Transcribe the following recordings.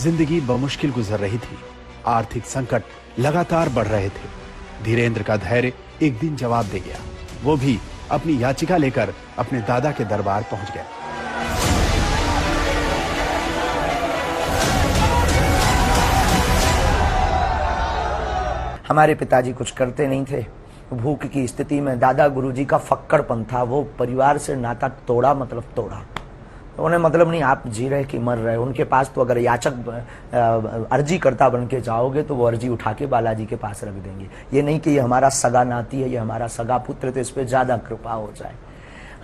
जिंदगी बमुश्किल गुजर रही थी। आर्थिक संकट लगातार बढ़ रहे थे। धीरेंद्र का धैर्य एक दिन जवाब दे गया। वो भी अपनी याचिका लेकर अपने दादा के दरबार पहुंच गया। हमारे पिताजी कुछ करते नहीं थे। भूख की स्थिति में दादा गुरुजी का फक्कड़पन था। वो परिवार से नाता तोड़ा, मतलब तोड़ा। तो उन्हें मतलब नहीं आप जी रहे कि मर रहे। उनके पास तो अगर याचक अर्जी करता बन के जाओगे तो वो अर्जी उठा के बालाजी के पास रख देंगे। ये नहीं कि ये हमारा सगा नाती है, ये हमारा सगा पुत्र, तो इस पर ज्यादा कृपा हो जाए।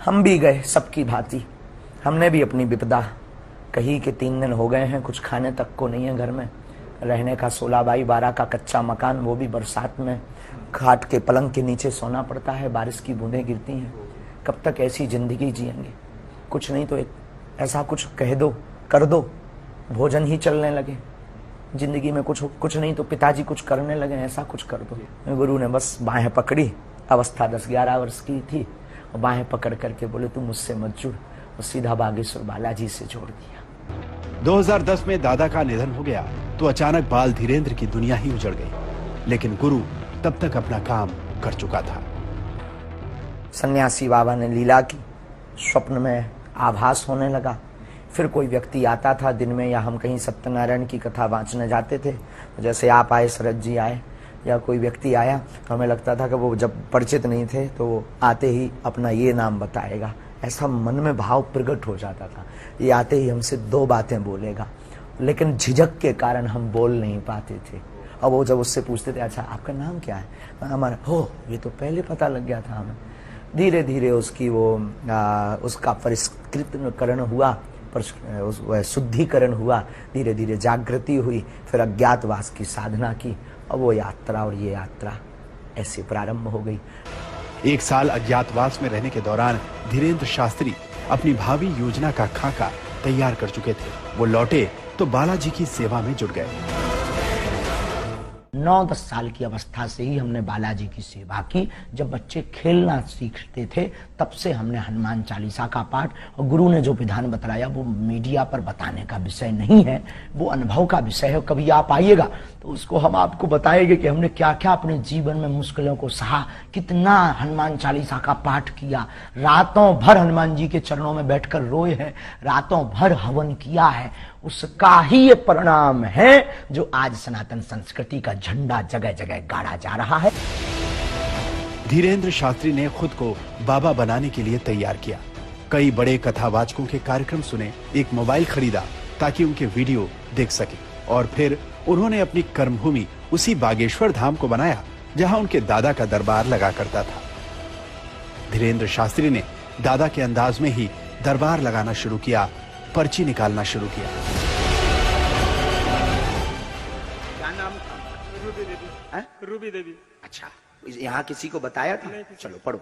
हम भी गए सबकी भांति। हमने भी अपनी विपदा कही कि 3 दिन हो गए हैं, कुछ खाने तक को नहीं है घर में। रहने का 16x12 का कच्चा मकान, वो भी बरसात में खाट के पलंग के नीचे सोना पड़ता है, बारिश की बूंदें गिरती हैं। कब तक ऐसी जिंदगी जिएंगे? कुछ नहीं तो एक ऐसा कुछ कह दो, कर दो, भोजन ही चलने लगे। जिंदगी में कुछ नहीं तो पिताजी कुछ करने लगे, ऐसा कुछ कर दो। गुरु ने बस बाहें पकड़ी। अवस्था 10-11 वर्ष की थी। और बाहें पकड़ करके बोले तू मुझसे मत जुड़, और सीधा बागेश्वर बालाजी से जोड़ दिया। 2010 में दादा का निधन हो गया तो अचानक बाल धीरेंद्र की दुनिया ही उजड़ गई। लेकिन गुरु तब तक अपना काम कर चुका था। सन्यासी बाबा ने लीला की, स्वप्न में आभास होने लगा। फिर कोई व्यक्ति आता था दिन में, या हम कहीं सत्यनारायण की कथा वांचने जाते थे, जैसे आप आए, शरद जी आए, या कोई व्यक्ति आया, तो हमें लगता था कि वो जब परिचित नहीं थे तो वो आते ही अपना ये नाम बताएगा। ऐसा मन में भाव प्रकट हो जाता था। ये आते ही हमसे 2 बातें बोलेगा, लेकिन झिझक के कारण हम बोल नहीं पाते थे। और वो जब उससे पूछते थे अच्छा आपका नाम क्या है, हमारा हो ये तो पहले पता लग गया था हमें। धीरे धीरे उसकी उसका परिष्कृतकरण हुआ, शुद्धिकरण हुआ, धीरे धीरे जागृति हुई, फिर अज्ञातवास की साधना की, और वो यात्रा और ये यात्रा ऐसे प्रारंभ हो गई। 1 साल अज्ञातवास में रहने के दौरान धीरेंद्र शास्त्री अपनी भावी योजना का खाका तैयार कर चुके थे। वो लौटे तो बालाजी की सेवा में जुट गए। 9-10 साल की अवस्था से ही हमने बालाजी की सेवा की। जब बच्चे खेलना सीखते थे तब से हमने हनुमान चालीसा का पाठ, और गुरु ने जो विधान बताया वो मीडिया पर बताने का विषय नहीं है, वो अनुभव का विषय है। कभी आप आइएगा तो उसको हम आपको बताएंगे कि हमने क्या क्या अपने जीवन में मुश्किलों को सहा, कितना हनुमान चालीसा का पाठ किया, रातों भर हनुमान जी के चरणों में बैठकर रोए हैं, रातों भर हवन किया है। उसका ही ये परिणाम है जो आज सनातन संस्कृति का झंडा जगह जगह गाड़ा जा रहा है। धीरेंद्र शास्त्री ने खुद को बाबा बनाने के लिए तैयार किया। कई बड़े कथावाचकों के कार्यक्रम सुने, एक मोबाइल खरीदा ताकि उनके वीडियो देख सके, और फिर उन्होंने अपनी कर्मभूमि उसी बागेश्वर धाम को बनाया जहां उनके दादा का दरबार लगा करता था। धीरेंद्र शास्त्री ने दादा के अंदाज में ही दरबार लगाना शुरू किया, पर्ची निकालना शुरू किया। क्या नाम था? रूबी देवी। रूबी देवी। अच्छा, यहाँ किसी को बताया था? चलो पढ़ो।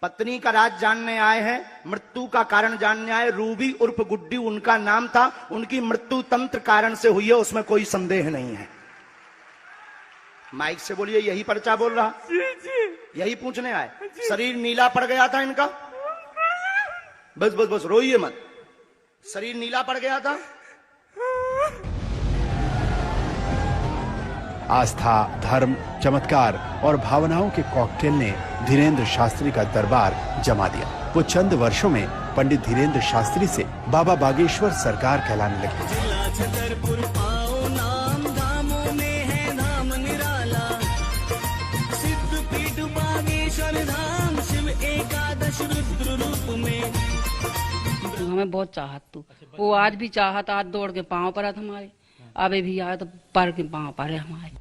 पत्नी का राज जानने आए हैं, मृत्यु का कारण जानने आए। रूबी उर्फ गुड्डी उनका नाम था। उनकी मृत्यु तंत्र कारण से हुई है, उसमें कोई संदेह नहीं है। माइक से बोलिए, यही पर्चा बोल रहा? जी जी। यही पूछने आए? शरीर नीला पड़ गया था इनका? बस बस बस, रोइए मत। शरीर नीला पड़ गया था। आस्था, धर्म, चमत्कार और भावनाओं के कॉकटेल ने धीरेंद्र शास्त्री का दरबार जमा दिया। वो चंद वर्षों में पंडित धीरेंद्र शास्त्री से बाबा बागेश्वर सरकार कहलाने लगे। हमें बहुत चाहत तू, वो आज भी चाहत, आज दौड़ के पांव पर हमारे, अभी भी आए तो पर के पांव पर है हमारे।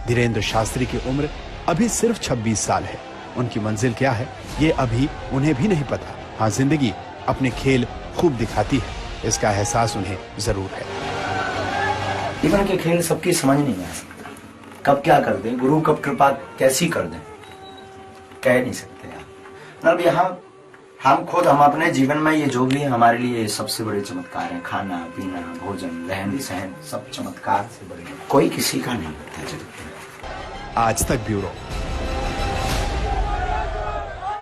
धीरेंद्र शास्त्री की उम्र अभी सिर्फ 26 साल है। उनकी मंजिल क्या है ये अभी उन्हें भी नहीं पता। हाँ, जिंदगी अपने खेल खूब दिखाती है, इसका एहसास उन्हें जरूर है। जीवन के खेल सबकी समझ नहीं आ सकता। कब क्या कर दें, गुरु कब कृपा कैसी कर दें, कह नहीं सकते यार। मतलब यहाँ हम अपने जीवन में ये जो भी है हमारे लिए सबसे बड़े चमत्कार है। खाना पीना, भोजन, रहन सहन, सब चमत्कार से बड़े, कोई किसी का नहीं करता जगत में। आज तक ब्यूरो।